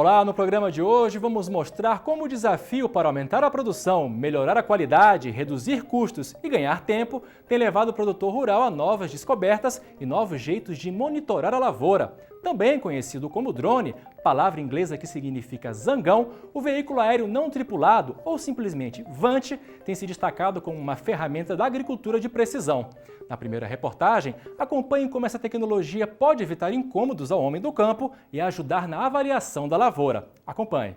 Olá, no programa de hoje vamos mostrar como o desafio para aumentar a produção, melhorar a qualidade, reduzir custos e ganhar tempo tem levado o produtor rural a novas descobertas e novos jeitos de monitorar a lavoura. Também conhecido como drone, palavra inglesa que significa zangão, o veículo aéreo não tripulado, ou simplesmente VANT, tem se destacado como uma ferramenta da agricultura de precisão. Na primeira reportagem, acompanhe como essa tecnologia pode evitar incômodos ao homem do campo e ajudar na avaliação da lavoura. Acompanhe.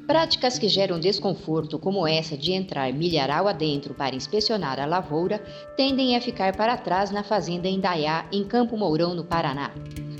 Práticas que geram desconforto, como essa de entrar milharal adentro para inspecionar a lavoura, tendem a ficar para trás na fazenda Indaiá, em Campo Mourão, no Paraná.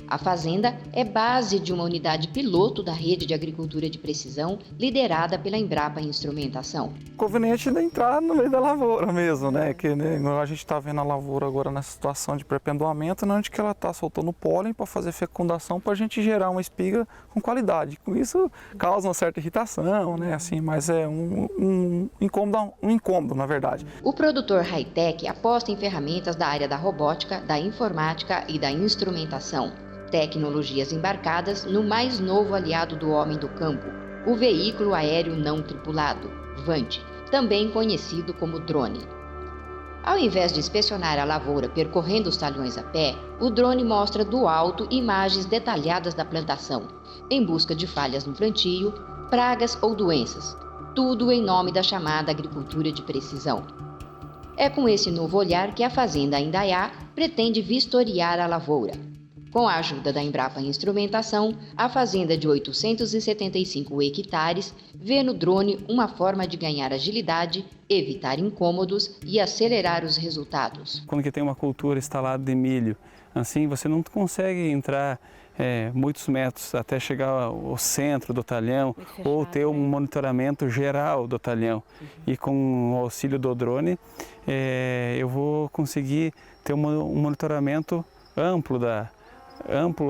A fazenda é base de uma unidade piloto da rede de agricultura de precisão, liderada pela Embrapa Instrumentação. Conveniente de entrar no meio da lavoura mesmo, né? Que a gente está vendo a lavoura agora nessa situação de pré-pendoamento, onde que ela está soltando pólen para fazer fecundação, para a gente gerar uma espiga com qualidade. Com isso causa uma certa irritação, né? Assim, mas é um incômodo, na verdade. O produtor high-tech aposta em ferramentas da área da robótica, da informática e da instrumentação. Tecnologias embarcadas no mais novo aliado do homem do campo, o veículo aéreo não tripulado, VANT, também conhecido como drone. Ao invés de inspecionar a lavoura percorrendo os talhões a pé, o drone mostra do alto imagens detalhadas da plantação, em busca de falhas no plantio, pragas ou doenças, tudo em nome da chamada agricultura de precisão. É com esse novo olhar que a fazenda Indaiá pretende vistoriar a lavoura. Com a ajuda da Embrapa Instrumentação, a fazenda de 875 hectares vê no drone uma forma de ganhar agilidade, evitar incômodos e acelerar os resultados. Quando tem uma cultura instalada de milho, assim você não consegue entrar muitos metros até chegar ao centro do talhão ou ter um monitoramento geral do talhão. E com o auxílio do drone, eu vou conseguir ter um monitoramento amplo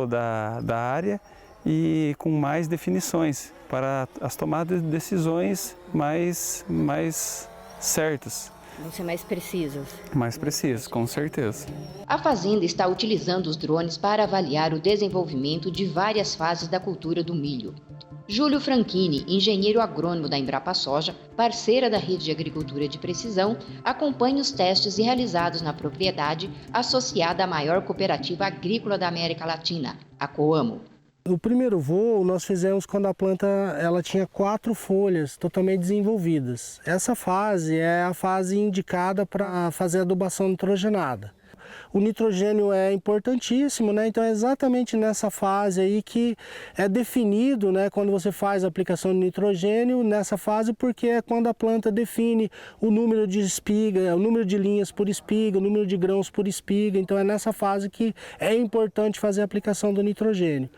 da área e com mais definições para as tomadas de decisões mais certas. Vão ser mais precisas. Mais precisas, com certeza. A fazenda está utilizando os drones para avaliar o desenvolvimento de várias fases da cultura do milho. Júlio Franchini, engenheiro agrônomo da Embrapa Soja, parceira da rede de agricultura de precisão, acompanha os testes realizados na propriedade associada à maior cooperativa agrícola da América Latina, a Coamo. O primeiro voo nós fizemos quando a planta ela tinha 4 folhas totalmente desenvolvidas. Essa fase é a fase indicada para fazer adubação nitrogenada. O nitrogênio é importantíssimo, né? Então é exatamente nessa fase aí que é definido, né, quando você faz a aplicação de nitrogênio, nessa fase, porque é quando a planta define o número de espiga, o número de linhas por espiga, o número de grãos por espiga. Então é nessa fase que é importante fazer a aplicação do nitrogênio.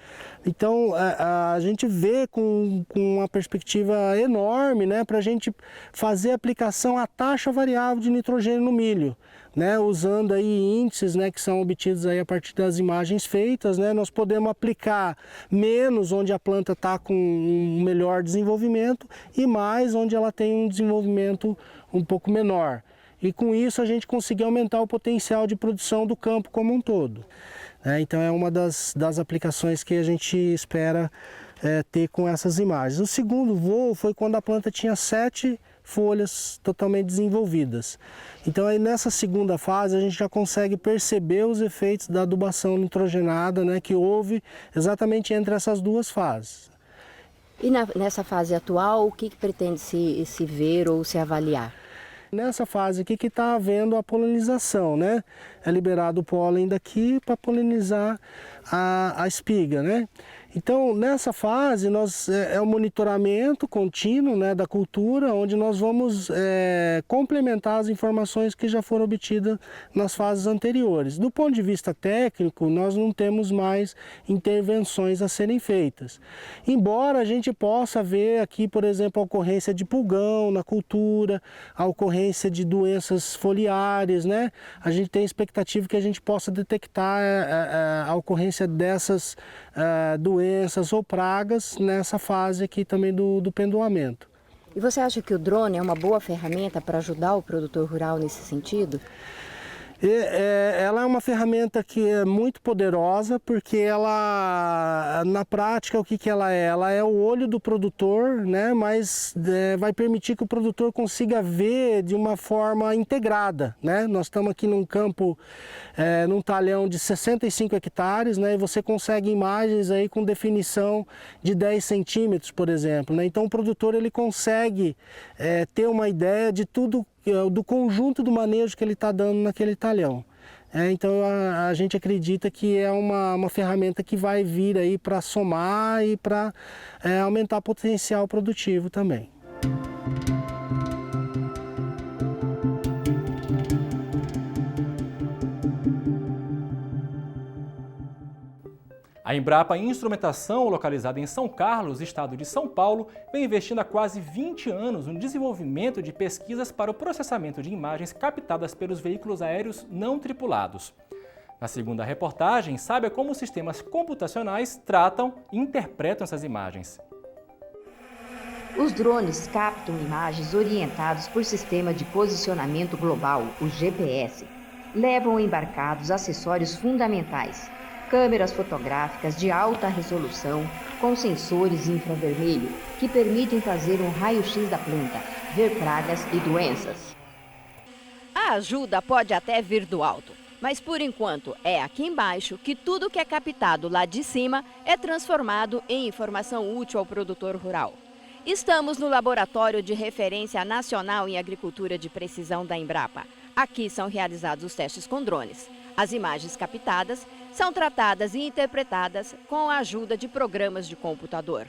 Então a gente vê com uma perspectiva enorme, né, para a gente fazer a aplicação à taxa variável de nitrogênio no milho. Né, usando aí índices, né, que são obtidos aí a partir das imagens feitas, né, nós podemos aplicar menos onde a planta está com um melhor desenvolvimento e mais onde ela tem um desenvolvimento um pouco menor. E com isso a gente conseguir aumentar o potencial de produção do campo como um todo. Então é uma das aplicações que a gente espera ter com essas imagens. O segundo voo foi quando a planta tinha 7 folhas totalmente desenvolvidas. Então aí nessa segunda fase a gente já consegue perceber os efeitos da adubação nitrogenada, né, que houve exatamente entre essas duas fases. E nessa fase atual, o que pretende se ver ou se avaliar? Nessa fase aqui que está havendo a polinização, né? É liberado o pólen daqui para polinizar a espiga, né? Então, nessa fase, é o monitoramento contínuo, né, da cultura, onde nós vamos complementar as informações que já foram obtidas nas fases anteriores. Do ponto de vista técnico, nós não temos mais intervenções a serem feitas. Embora a gente possa ver aqui, por exemplo, a ocorrência de pulgão na cultura, a ocorrência de doenças foliares, né? A gente tem expectativa que a gente possa detectar a ocorrência dessas doenças ou pragas nessa fase aqui também do pendoamento. E você acha que o drone é uma boa ferramenta para ajudar o produtor rural nesse sentido? Ela é uma ferramenta que é muito poderosa, porque ela, na prática, o que ela é? Ela é o olho do produtor, né? Mas vai permitir que o produtor consiga ver de uma forma integrada, né? Nós estamos aqui num campo, num talhão de 65 hectares, né? E você consegue imagens aí com definição de 10 centímetros, por exemplo, né? Então o produtor ele consegue ter uma ideia de tudo, do conjunto do manejo que ele está dando naquele talhão. Então a gente acredita que é uma ferramenta que vai vir aí para somar e para aumentar o potencial produtivo também. A Embrapa Instrumentação, localizada em São Carlos, estado de São Paulo, vem investindo há quase 20 anos no desenvolvimento de pesquisas para o processamento de imagens captadas pelos veículos aéreos não tripulados. Na segunda reportagem, saiba como os sistemas computacionais tratam e interpretam essas imagens. Os drones captam imagens orientadas por Sistema de Posicionamento Global, o GPS. Levam embarcados acessórios fundamentais: câmeras fotográficas de alta resolução com sensores infravermelho que permitem fazer um raio-x da planta, ver pragas e doenças. A ajuda pode até vir do alto, mas por enquanto é aqui embaixo que tudo que é captado lá de cima é transformado em informação útil ao produtor rural. Estamos no Laboratório de Referência Nacional em Agricultura de Precisão da Embrapa. Aqui são realizados os testes com drones. As imagens captadas são tratadas e interpretadas com a ajuda de programas de computador.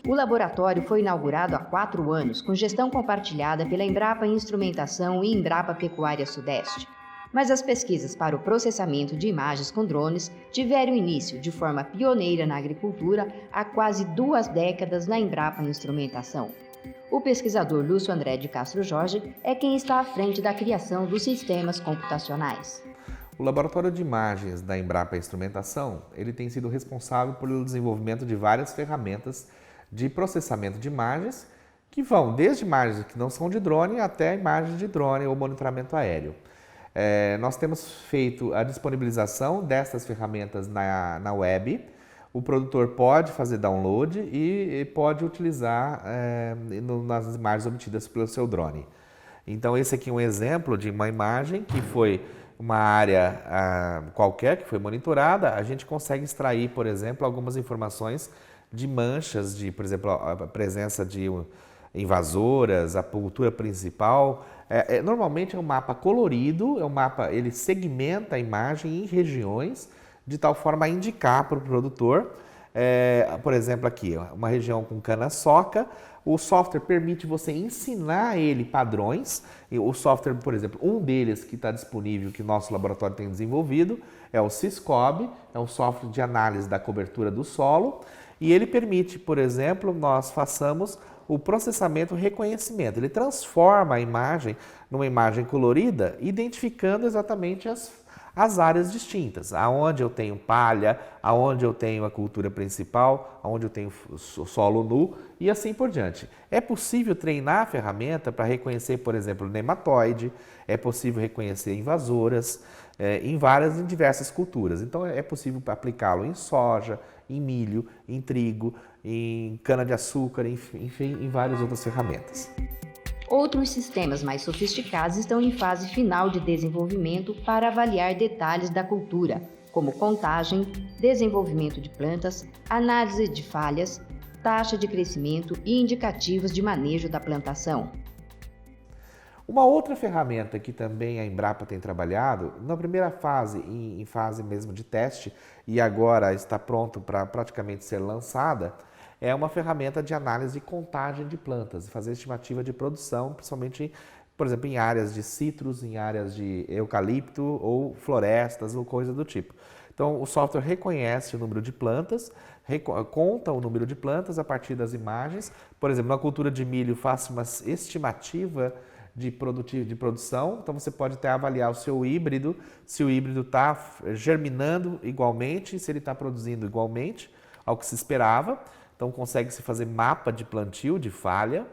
O laboratório foi inaugurado há 4 anos, com gestão compartilhada pela Embrapa Instrumentação e Embrapa Pecuária Sudeste. Mas as pesquisas para o processamento de imagens com drones tiveram início de forma pioneira na agricultura há quase 2 décadas na Embrapa Instrumentação. O pesquisador Lúcio André de Castro Jorge é quem está à frente da criação dos sistemas computacionais. O Laboratório de Imagens da Embrapa Instrumentação, ele tem sido responsável pelo desenvolvimento de várias ferramentas de processamento de imagens, que vão desde imagens que não são de drone até imagens de drone ou monitoramento aéreo. Nós temos feito a disponibilização dessas ferramentas na web. O produtor pode fazer download e pode utilizar nas imagens obtidas pelo seu drone. Então esse aqui é um exemplo de uma imagem que foi uma área qualquer que foi monitorada. A gente consegue extrair, por exemplo, algumas informações de manchas, por exemplo, a presença de invasoras, a cultura principal. Normalmente é um mapa colorido, ele segmenta a imagem em regiões, de tal forma a indicar para o produtor, por exemplo, aqui, uma região com cana-soca. O software permite você ensinar ele padrões. O software, por exemplo, um deles que está disponível, que o nosso laboratório tem desenvolvido, é o Syscob, é um software de análise da cobertura do solo, e ele permite, por exemplo, nós façamos o processamento e reconhecimento. Ele transforma a imagem numa imagem colorida, identificando exatamente as áreas distintas, aonde eu tenho palha, aonde eu tenho a cultura principal, aonde eu tenho o solo nu e assim por diante. É possível treinar a ferramenta para reconhecer, por exemplo, nematóide, é possível reconhecer invasoras em diversas culturas. Então é possível aplicá-lo em soja, em milho, em trigo, em cana-de-açúcar, enfim, em várias outras ferramentas. Outros sistemas mais sofisticados estão em fase final de desenvolvimento para avaliar detalhes da cultura, como contagem, desenvolvimento de plantas, análise de falhas, taxa de crescimento e indicativos de manejo da plantação. Uma outra ferramenta que também a Embrapa tem trabalhado, na primeira fase, em fase mesmo de teste, e agora está pronto para praticamente ser lançada, é uma ferramenta de análise e contagem de plantas, fazer estimativa de produção, principalmente, por exemplo, em áreas de citros, em áreas de eucalipto ou florestas ou coisa do tipo. Então, o software reconhece o número de plantas, conta o número de plantas a partir das imagens. Por exemplo, na cultura de milho, faça uma estimativa de produção, então você pode até avaliar o seu híbrido, se o híbrido está germinando igualmente, se ele está produzindo igualmente ao que se esperava. Então consegue-se fazer mapa de plantio, de falha.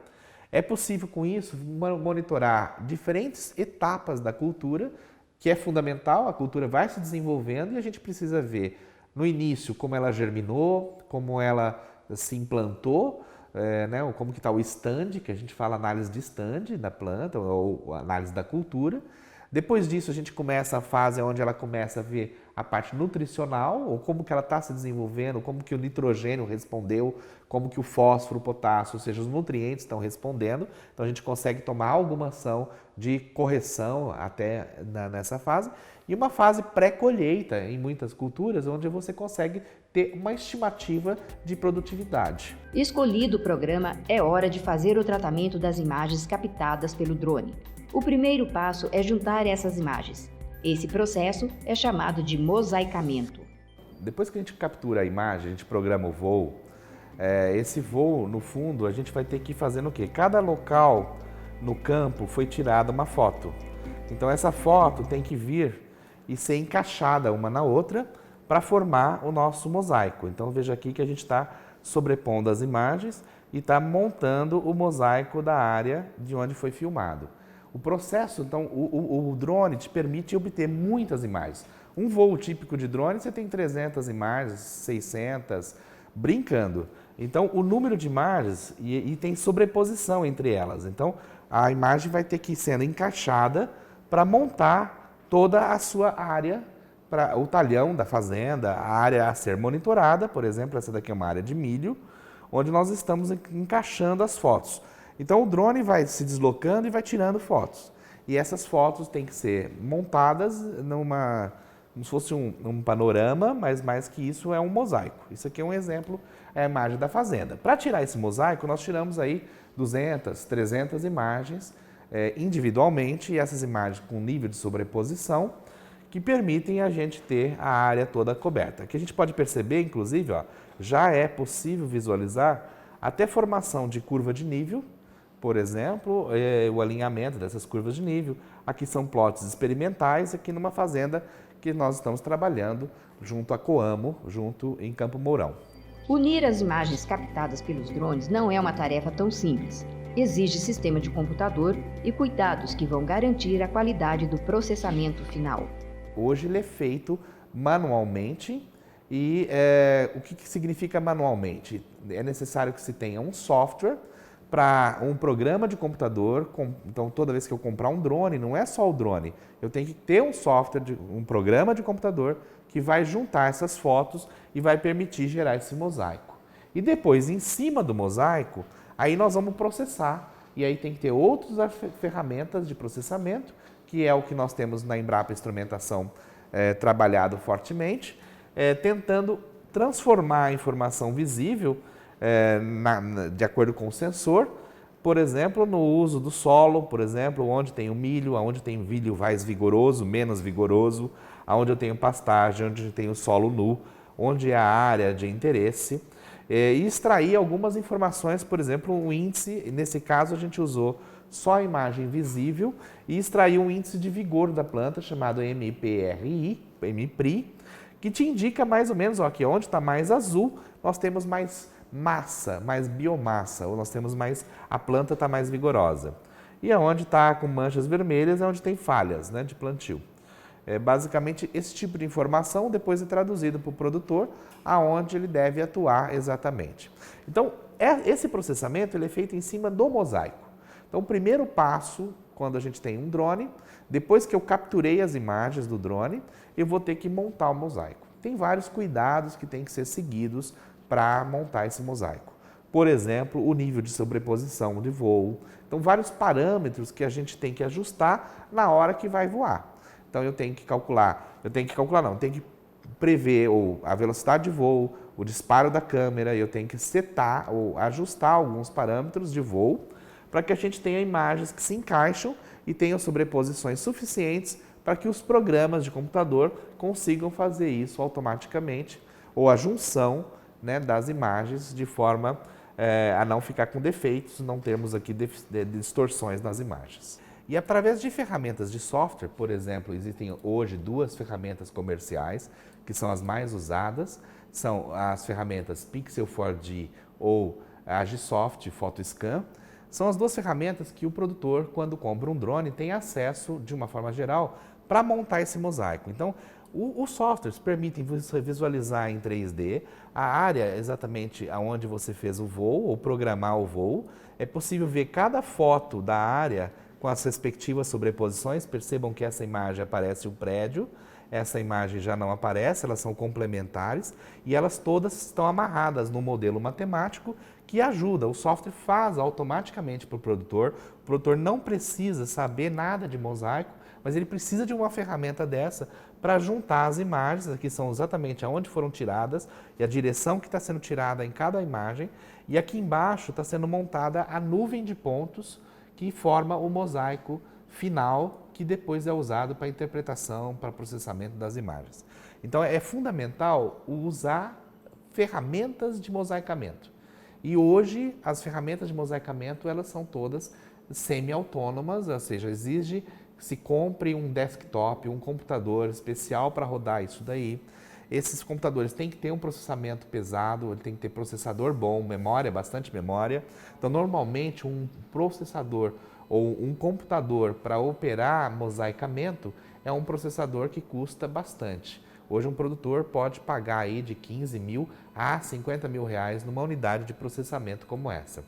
É possível com isso monitorar diferentes etapas da cultura que é fundamental, a cultura vai se desenvolvendo e a gente precisa ver no início como ela germinou, como ela se implantou, né, como que está o stand, que a gente fala análise de stand da planta ou análise da cultura. Depois disso a gente começa a fase onde ela começa a ver a parte nutricional, ou como que ela está se desenvolvendo, como que o nitrogênio respondeu, como que o fósforo, o potássio, ou seja, os nutrientes estão respondendo. Então a gente consegue tomar alguma ação de correção até nessa fase. E uma fase pré-colheita em muitas culturas, onde você consegue ter uma estimativa de produtividade. Escolhido o programa, é hora de fazer o tratamento das imagens captadas pelo drone. O primeiro passo é juntar essas imagens. Esse processo é chamado de mosaicamento. Depois que a gente captura a imagem, a gente programa o voo, esse voo, no fundo, a gente vai ter que ir fazendo o quê? Cada local no campo foi tirada uma foto. Então essa foto tem que vir e ser encaixada uma na outra para formar o nosso mosaico. Então veja aqui que a gente está sobrepondo as imagens e está montando o mosaico da área de onde foi filmado. O processo, então, o drone te permite obter muitas imagens. Um voo típico de drone, você tem 300 imagens, 600, brincando. Então, o número de imagens, e tem sobreposição entre elas. Então, a imagem vai ter que ir sendo encaixada para montar toda a sua área, o talhão da fazenda, a área a ser monitorada. Por exemplo, essa daqui é uma área de milho, onde nós estamos encaixando as fotos. Então o drone vai se deslocando e vai tirando fotos. E essas fotos têm que ser montadas como se fosse um panorama, mas mais que isso é um mosaico. Isso aqui é um exemplo, é a imagem da fazenda. Para tirar esse mosaico, nós tiramos aí 200, 300 imagens individualmente, e essas imagens com nível de sobreposição que permitem a gente ter a área toda coberta. Aqui a gente pode perceber, inclusive, já é possível visualizar até formação de curva de nível. Por exemplo, o alinhamento dessas curvas de nível. Aqui são plots experimentais, aqui numa fazenda que nós estamos trabalhando junto a Coamo, junto em Campo Mourão. Unir as imagens captadas pelos drones não é uma tarefa tão simples. Exige sistema de computador e cuidados que vão garantir a qualidade do processamento final. Hoje ele é feito manualmente e o que significa manualmente? É necessário que se tenha um software para um programa de computador. Então, toda vez que eu comprar um drone, não é só o drone, eu tenho que ter um software, um programa de computador que vai juntar essas fotos e vai permitir gerar esse mosaico. E depois, em cima do mosaico, aí nós vamos processar. E aí tem que ter outras ferramentas de processamento, que é o que nós temos na Embrapa Instrumentação trabalhado fortemente, tentando transformar a informação visível de acordo com o sensor, por exemplo, no uso do solo, por exemplo, onde tem o milho, onde tem milho mais vigoroso, menos vigoroso, onde eu tenho pastagem, onde eu tenho solo nu, onde é a área de interesse, e extrair algumas informações, por exemplo, um índice, nesse caso a gente usou só a imagem visível e extraiu um índice de vigor da planta chamado MPRI, que te indica mais ou menos que onde está mais azul, nós temos mais massa, mais biomassa, ou nós temos mais, a planta está mais vigorosa. E aonde está com manchas vermelhas é onde tem falhas, né, de plantio. Basicamente, esse tipo de informação depois é traduzido para o produtor, aonde ele deve atuar exatamente. Então, esse processamento ele é feito em cima do mosaico. Então, o primeiro passo, quando a gente tem um drone, depois que eu capturei as imagens do drone, eu vou ter que montar o mosaico. Tem vários cuidados que têm que ser seguidos para montar esse mosaico. Por exemplo, o nível de sobreposição de voo. Então, vários parâmetros que a gente tem que ajustar na hora que vai voar. Então, eu tenho que prever a velocidade de voo, o disparo da câmera, eu tenho que setar ou ajustar alguns parâmetros de voo para que a gente tenha imagens que se encaixam e tenham sobreposições suficientes para que os programas de computador consigam fazer isso automaticamente, ou a junção, né, das imagens de forma a não ficar com defeitos, não termos aqui distorções nas imagens. E através de ferramentas de software, por exemplo, existem hoje 2 ferramentas comerciais que são as mais usadas, são as ferramentas Pixel 4D ou Agisoft PhotoScan. são as 2 ferramentas que o produtor, quando compra um drone, tem acesso, de uma forma geral, para montar esse mosaico. Então, os softwares permitem você visualizar em 3D a área exatamente aonde você fez o voo ou programar o voo. É possível ver cada foto da área com as respectivas sobreposições. Percebam que essa imagem aparece um prédio, essa imagem já não aparece, elas são complementares e elas todas estão amarradas no modelo matemático que ajuda. O software faz automaticamente para o produtor não precisa saber nada de mosaico, mas ele precisa de uma ferramenta dessa para juntar as imagens, aqui são exatamente aonde foram tiradas e a direção que está sendo tirada em cada imagem, e aqui embaixo está sendo montada a nuvem de pontos que forma o mosaico final, que depois é usado para interpretação, para processamento das imagens. Então é fundamental usar ferramentas de mosaicamento. E hoje as ferramentas de mosaicamento elas são todas semi-autônomas, ou seja, exige que se compre um desktop, um computador especial para rodar isso daí. Esses computadores têm que ter um processamento pesado, ele tem que ter processador bom, memória, bastante memória. Então, normalmente, um processador ou um computador para operar mosaicamento é um processador que custa bastante. Hoje, um produtor pode pagar aí de 15 mil a 50 mil reais numa unidade de processamento como essa.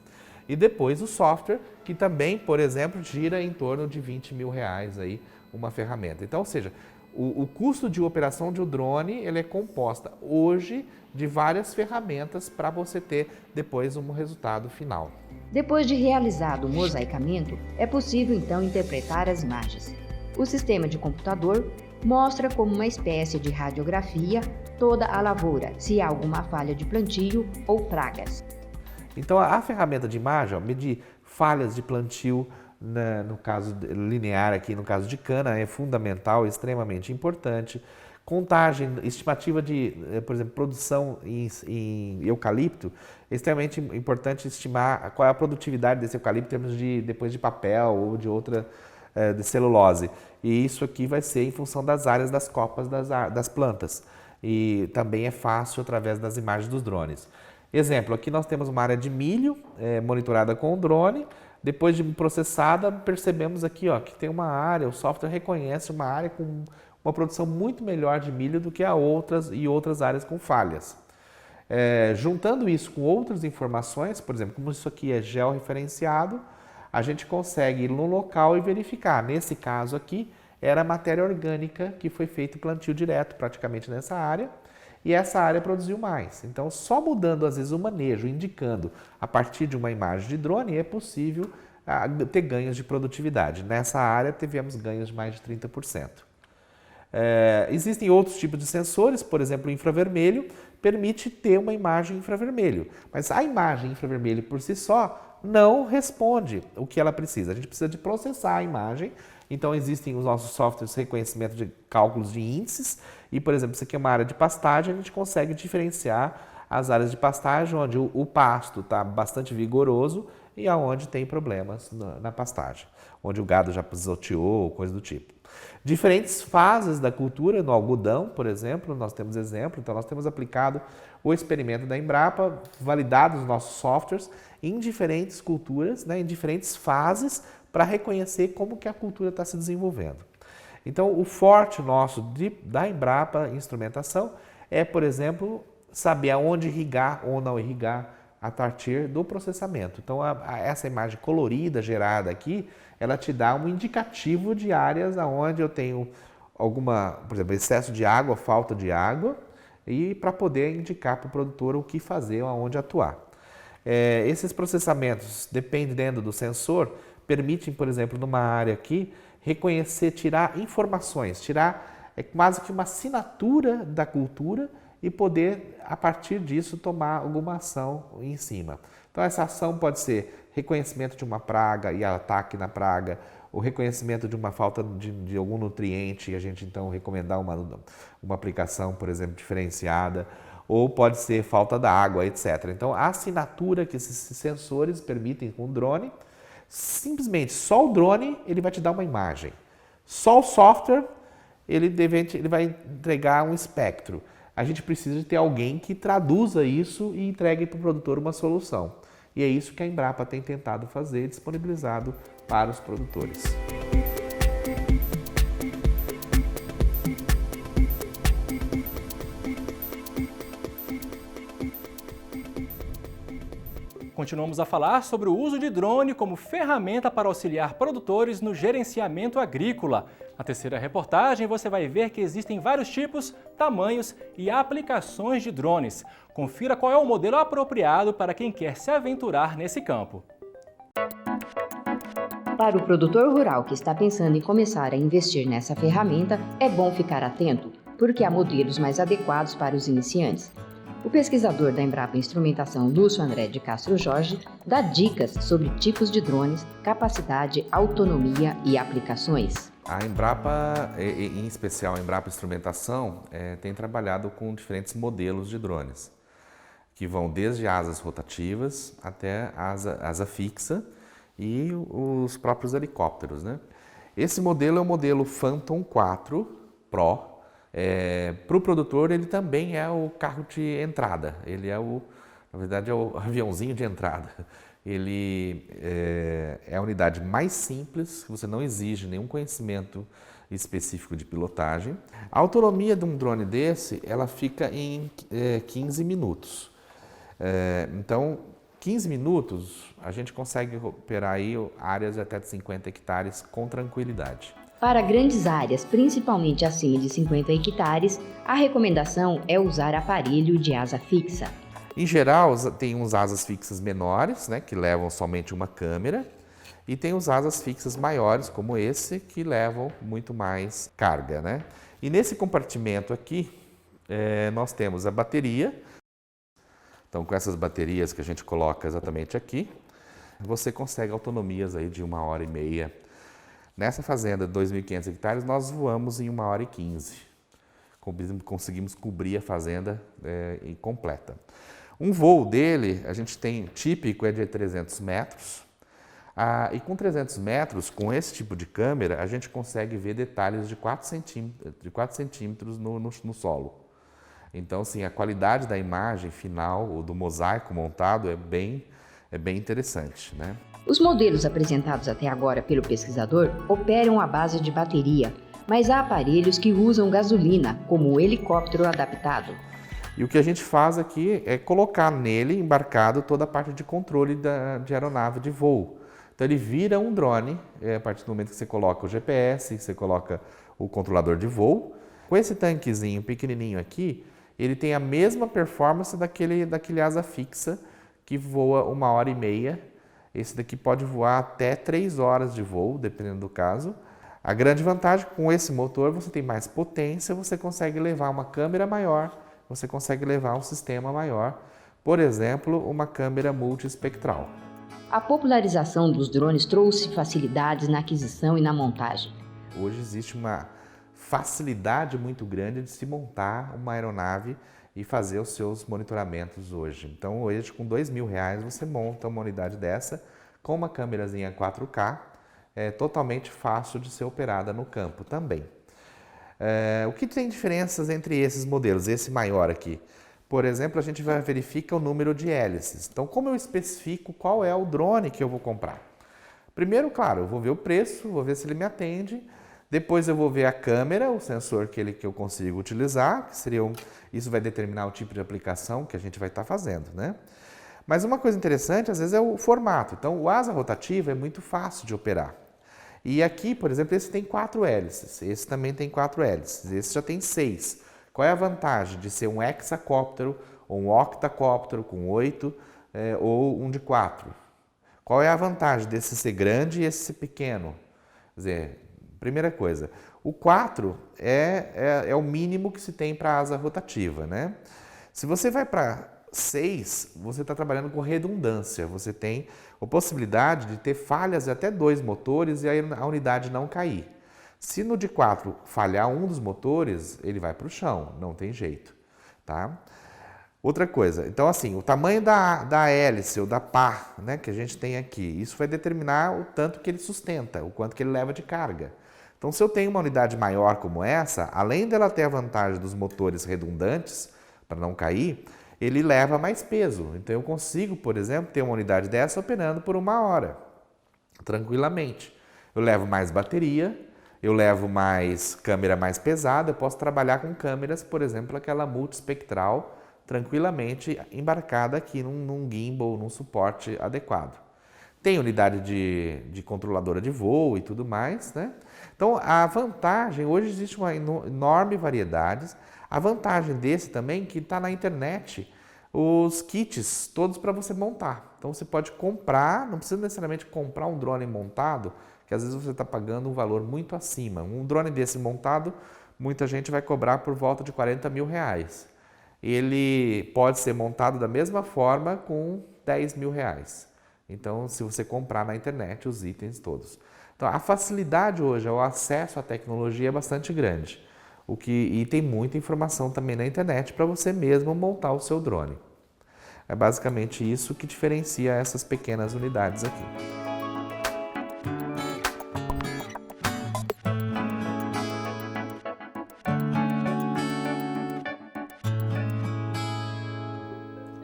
E depois o software, que também, por exemplo, gira em torno de 20 mil reais aí uma ferramenta. Então, ou seja, o custo de operação de um drone ele é composta hoje de várias ferramentas para você ter depois um resultado final. Depois de realizado o mosaicamento, é possível então interpretar as imagens. O sistema de computador mostra como uma espécie de radiografia toda a lavoura, se há alguma falha de plantio ou pragas. Então, a ferramenta de imagem, medir falhas de plantio, no caso linear aqui, no caso de cana, é fundamental, extremamente importante. Contagem, estimativa de, por exemplo, produção em eucalipto, é extremamente importante estimar qual é a produtividade desse eucalipto em termos de, depois de papel ou de outra, de celulose. E isso aqui vai ser em função das áreas das copas das plantas. E também é fácil através das imagens dos drones. Exemplo, aqui nós temos uma área de milho monitorada com o drone. Depois de processada, percebemos aqui que tem uma área, o software reconhece uma área com uma produção muito melhor de milho do que outras áreas com falhas. Juntando isso com outras informações, por exemplo, como isso aqui é georreferenciado, a gente consegue ir no local e verificar. Nesse caso aqui, era matéria orgânica que foi feito plantio direto praticamente nessa área. E essa área produziu mais. Então, só mudando, às vezes, o manejo, indicando a partir de uma imagem de drone, é possível ter ganhos de produtividade. Nessa área, tivemos ganhos de mais de 30%. Existem outros tipos de sensores, por exemplo, o infravermelho, permite ter uma imagem infravermelho. Mas a imagem infravermelho, por si só, não responde o que ela precisa. A gente precisa de processar a imagem. Então, existem os nossos softwares de reconhecimento de cálculos de índices e, por exemplo, isso aqui é uma área de pastagem, a gente consegue diferenciar as áreas de pastagem onde o pasto está bastante vigoroso e aonde tem problemas na pastagem, onde o gado já pisoteou, coisa do tipo. Diferentes fases da cultura, no algodão, por exemplo, nós temos exemplo, então nós temos aplicado o experimento da Embrapa, validado os nossos softwares em diferentes culturas, em diferentes fases, para reconhecer como que a cultura está se desenvolvendo. Então, o forte nosso da Embrapa Instrumentação é, por exemplo, saber aonde irrigar ou não irrigar a partir do processamento. Então, essa imagem colorida gerada aqui, ela te dá um indicativo de áreas onde eu tenho por exemplo, excesso de água, falta de água, e para poder indicar para o produtor o que fazer, aonde atuar. Esses processamentos, dependendo do sensor, permitem, por exemplo, numa área aqui, reconhecer, tirar informações, tirar quase que uma assinatura da cultura e poder, a partir disso, tomar alguma ação em cima. Então, essa ação pode ser reconhecimento de uma praga e ataque na praga, o reconhecimento de uma falta de algum nutriente e a gente, então, recomendar uma aplicação, por exemplo, diferenciada, ou pode ser falta da água, etc. Então, a assinatura que esses sensores permitem com o drone, simplesmente só o drone ele vai te dar uma imagem. Só o software ele vai entregar um espectro. A gente precisa de ter alguém que traduza isso e entregue para o produtor uma solução. E é isso que a Embrapa tem tentado fazer, disponibilizado para os produtores. Continuamos a falar sobre o uso de drone como ferramenta para auxiliar produtores no gerenciamento agrícola. Na terceira reportagem, você vai ver que existem vários tipos, tamanhos e aplicações de drones. Confira qual é o modelo apropriado para quem quer se aventurar nesse campo. Para o produtor rural que está pensando em começar a investir nessa ferramenta, é bom ficar atento, porque há modelos mais adequados para os iniciantes. O pesquisador da Embrapa Instrumentação, Lúcio André de Castro Jorge, dá dicas sobre tipos de drones, capacidade, autonomia e aplicações. A Embrapa, em especial a Embrapa Instrumentação, tem trabalhado com diferentes modelos de drones, que vão desde asas rotativas até asa fixa e os próprios helicópteros, né? Esse modelo é o modelo Phantom 4 Pro. Para o produtor, ele também é o carro de entrada, ele é na verdade, é o aviãozinho de entrada. Ele é a unidade mais simples, que você não exige nenhum conhecimento específico de pilotagem. A autonomia de um drone desse, ela fica em 15 minutos. Então, 15 minutos, a gente consegue operar aí áreas de até 50 hectares com tranquilidade. Para grandes áreas, principalmente acima de 50 hectares, a recomendação é usar aparelho de asa fixa. Em geral, tem uns asas fixas menores, né, que levam somente uma câmera, e tem os asas fixas maiores, como esse, que levam muito mais carga, né? E nesse compartimento aqui, nós temos a bateria. Então, com essas baterias que a gente coloca exatamente aqui, você consegue autonomias aí de 1h30. Nessa fazenda de 2.500 hectares, nós voamos em 1h15. Conseguimos cobrir a fazenda completa. Um voo dele, a gente tem típico, é de 300 metros. E com 300 metros, com esse tipo de câmera, a gente consegue ver detalhes de 4 centímetros no solo. Então, assim, a qualidade da imagem final, do mosaico montado, é bem interessante, né? Os modelos apresentados até agora pelo pesquisador operam à base de bateria, mas há aparelhos que usam gasolina, como o helicóptero adaptado. E o que a gente faz aqui é colocar nele, embarcado, toda a parte de controle de aeronave de voo. Então ele vira um drone, a partir do momento que você coloca o GPS, que você coloca o controlador de voo. Com esse tanquezinho pequenininho aqui, ele tem a mesma performance daquele asa fixa, que voa 1h30. Esse daqui pode voar até 3 horas de voo, dependendo do caso. A grande vantagem com esse motor, você tem mais potência, você consegue levar uma câmera maior, você consegue levar um sistema maior, por exemplo, uma câmera multiespectral. A popularização dos drones trouxe facilidades na aquisição e na montagem. Hoje existe uma facilidade muito grande de se montar uma aeronave e fazer os seus monitoramentos hoje. Então, hoje, com R$2.000, você monta uma unidade dessa com uma câmerazinha 4K, totalmente fácil de ser operada no campo também. O que tem diferenças entre esses modelos? Esse maior aqui. Por exemplo, a gente verifica o número de hélices. Então, como eu especifico qual é o drone que eu vou comprar? Primeiro, claro, eu vou ver o preço, vou ver se ele me atende. Depois eu vou ver a câmera, o sensor que eu consigo utilizar, isso vai determinar o tipo de aplicação que a gente vai estar fazendo, né? Mas uma coisa interessante, às vezes, é o formato. Então, o asa rotativa é muito fácil de operar. E aqui, por exemplo, esse tem 4 hélices, esse também tem 4 hélices, esse já tem 6. Qual é a vantagem de ser um hexacóptero ou um octacóptero com 8 ou um de 4? Qual é a vantagem desse ser grande e esse ser pequeno? Quer dizer, primeira coisa, o 4 é o mínimo que se tem para asa rotativa, né? Se você vai para 6, você está trabalhando com redundância, você tem a possibilidade de ter falhas de até 2 motores e aí a unidade não cair. Se no de 4 falhar um dos motores, ele vai para o chão, não tem jeito, tá? Outra coisa, então assim, o tamanho da hélice ou da pá, né, que a gente tem aqui, isso vai determinar o tanto que ele sustenta, o quanto que ele leva de carga. Então, se eu tenho uma unidade maior como essa, além dela ter a vantagem dos motores redundantes, para não cair, ele leva mais peso. Então eu consigo, por exemplo, ter uma unidade dessa operando por 1 hora, tranquilamente. Eu levo mais bateria, eu levo mais câmera mais pesada, eu posso trabalhar com câmeras, por exemplo, aquela multispectral, tranquilamente embarcada aqui num gimbal, num suporte adequado. Tem unidade de controladora de voo e tudo mais, né? Então, a vantagem, hoje existe uma enorme variedade. A vantagem desse também é que está na internet os kits todos para você montar. Então, você pode comprar, não precisa necessariamente comprar um drone montado, que às vezes você está pagando um valor muito acima. Um drone desse montado, muita gente vai cobrar por volta de R$40 mil. Ele pode ser montado da mesma forma com R$10 mil. Então, se você comprar na internet os itens todos. Então, a facilidade hoje, o acesso à tecnologia é bastante grande. E tem muita informação também na internet para você mesmo montar o seu drone. É basicamente isso que diferencia essas pequenas unidades aqui.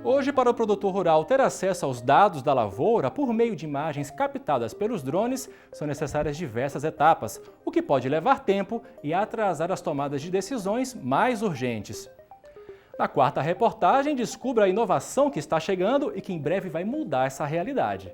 Hoje, para o produtor rural ter acesso aos dados da lavoura por meio de imagens captadas pelos drones, são necessárias diversas etapas, o que pode levar tempo e atrasar as tomadas de decisões mais urgentes. Na quarta reportagem, descubra a inovação que está chegando e que em breve vai mudar essa realidade.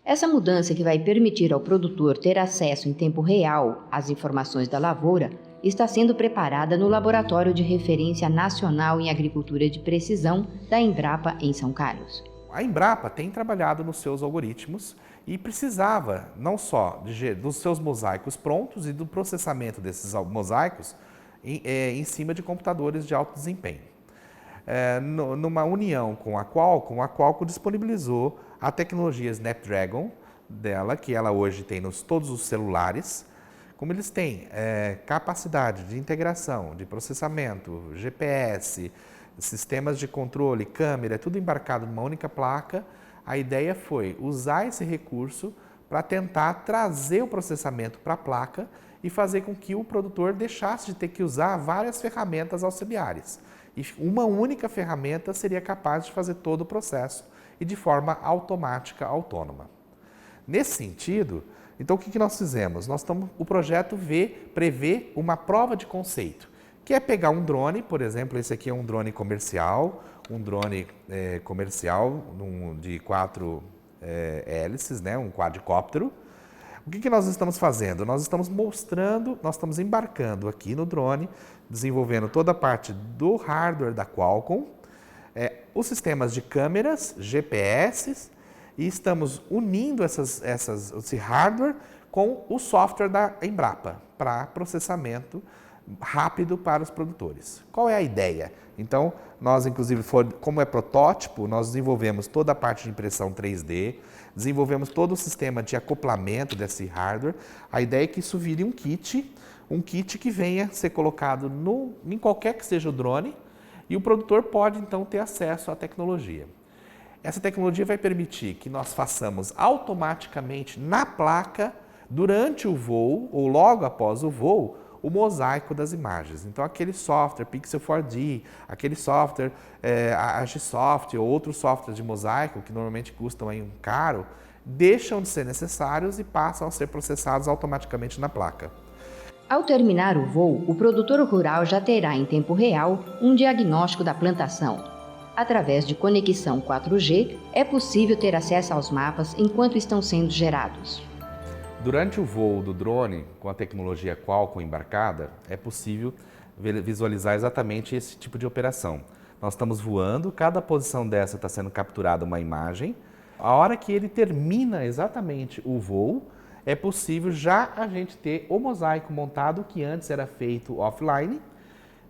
Essa mudança que vai permitir ao produtor ter acesso em tempo real às informações da lavoura está sendo preparada no Laboratório de Referência Nacional em Agricultura de Precisão da Embrapa, em São Carlos. A Embrapa tem trabalhado nos seus algoritmos e precisava não só dos seus mosaicos prontos e do processamento desses mosaicos em cima de computadores de alto desempenho. Numa união com a Qualcomm disponibilizou a tecnologia Snapdragon dela, que ela hoje tem todos os celulares. Como eles têm capacidade de integração, de processamento, GPS, sistemas de controle, câmera, tudo embarcado numa única placa, a ideia foi usar esse recurso para tentar trazer o processamento para a placa e fazer com que o produtor deixasse de ter que usar várias ferramentas auxiliares. E uma única ferramenta seria capaz de fazer todo o processo e de forma automática, autônoma. Nesse sentido, então o que nós fizemos? O projeto prevê uma prova de conceito, que é pegar um drone, por exemplo, esse aqui é um drone comercial, de 4 hélices, né, um quadricóptero. O que nós estamos fazendo? Nós estamos embarcando aqui no drone, desenvolvendo toda a parte do hardware da Qualcomm, os sistemas de câmeras, GPS, e estamos unindo esse hardware com o software da Embrapa para processamento rápido para os produtores. Qual é a ideia? Então, nós inclusive, como é protótipo, nós desenvolvemos toda a parte de impressão 3D, desenvolvemos todo o sistema de acoplamento desse hardware. A ideia é que isso vire um kit que venha ser colocado em qualquer que seja o drone, e o produtor pode então ter acesso à tecnologia. Essa tecnologia vai permitir que nós façamos automaticamente na placa, durante o voo ou logo após o voo, o mosaico das imagens. Então, aquele software Pixel 4D, aquele software Agisoft ou outros softwares de mosaico, que normalmente custam aí caro, deixam de ser necessários e passam a ser processados automaticamente na placa. Ao terminar o voo, o produtor rural já terá em tempo real um diagnóstico da plantação. Através de conexão 4G, é possível ter acesso aos mapas enquanto estão sendo gerados. Durante o voo do drone, com a tecnologia Qualcomm embarcada, é possível visualizar exatamente esse tipo de operação. Nós estamos voando, cada posição dessa está sendo capturada uma imagem. A hora que ele termina exatamente o voo, é possível já a gente ter o mosaico montado, que antes era feito offline,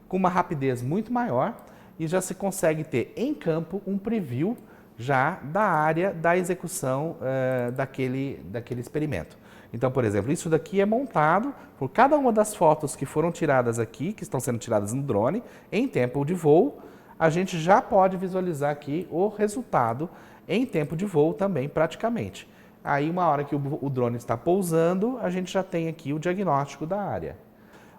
com uma rapidez muito maior, e já se consegue ter em campo um preview já da área da execução daquele experimento. Então, por exemplo, isso daqui é montado por cada uma das fotos que foram tiradas aqui, que estão sendo tiradas no drone, em tempo de voo, a gente já pode visualizar aqui o resultado em tempo de voo também, praticamente. Aí, uma hora que o drone está pousando, a gente já tem aqui o diagnóstico da área.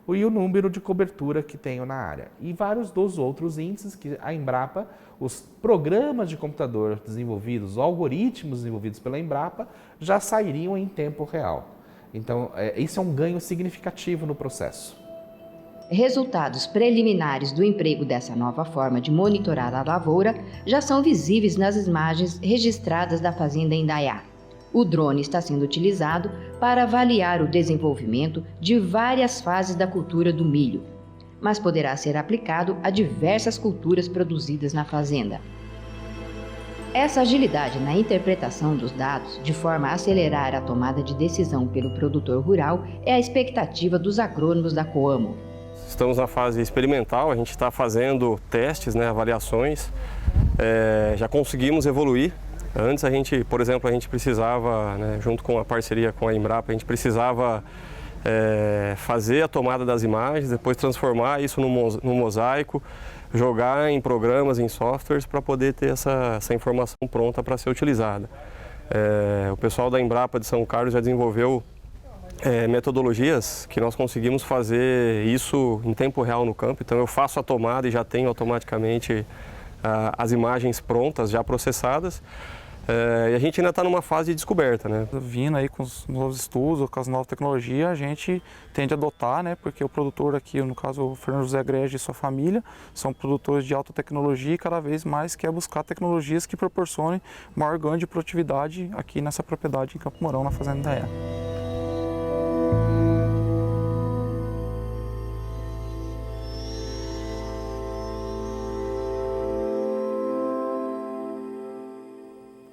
e o número de cobertura que tenho na área. E vários dos outros índices que a Embrapa, os programas de computador desenvolvidos, os algoritmos desenvolvidos pela Embrapa, já sairiam em tempo real. Então, isso é um ganho significativo no processo. Resultados preliminares do emprego dessa nova forma de monitorar a lavoura já são visíveis nas imagens registradas da fazenda Indaiá. O drone está sendo utilizado para avaliar o desenvolvimento de várias fases da cultura do milho, mas poderá ser aplicado a diversas culturas produzidas na fazenda. Essa agilidade na interpretação dos dados, de forma a acelerar a tomada de decisão pelo produtor rural, é a expectativa dos agrônomos da Coamo. Estamos na fase experimental, a gente está fazendo testes, avaliações, já conseguimos evoluir. Antes por exemplo, a gente precisava, junto com a parceria com a Embrapa, a gente precisava fazer a tomada das imagens, depois transformar isso num mosaico, jogar em programas, em softwares para poder ter essa informação pronta para ser utilizada. O pessoal da Embrapa de São Carlos já desenvolveu metodologias que nós conseguimos fazer isso em tempo real no campo. Então eu faço a tomada e já tenho automaticamente as imagens prontas, já processadas. E a gente ainda está numa fase de descoberta, Vindo aí com os novos estudos, com as novas tecnologias, a gente tende a adotar, porque o produtor aqui, no caso o Fernando José Grege e sua família, são produtores de alta tecnologia e cada vez mais quer buscar tecnologias que proporcionem maior ganho de produtividade aqui nessa propriedade em Campo Mourão, na Fazenda Indaiá.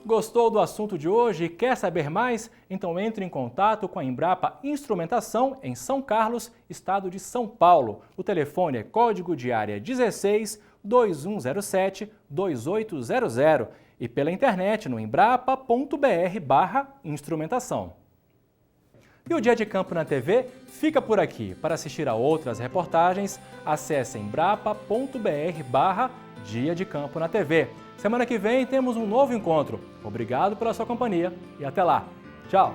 Gostou do assunto de hoje e quer saber mais? Então entre em contato com a Embrapa Instrumentação em São Carlos, estado de São Paulo. O telefone é código de área 16 2107 2800 e pela internet no embrapa.br/instrumentação. E o Dia de Campo na TV fica por aqui. Para assistir a outras reportagens, acesse embrapa.br/Dia de Campo na TV. Semana que vem temos um novo encontro. Obrigado pela sua companhia e até lá. Tchau!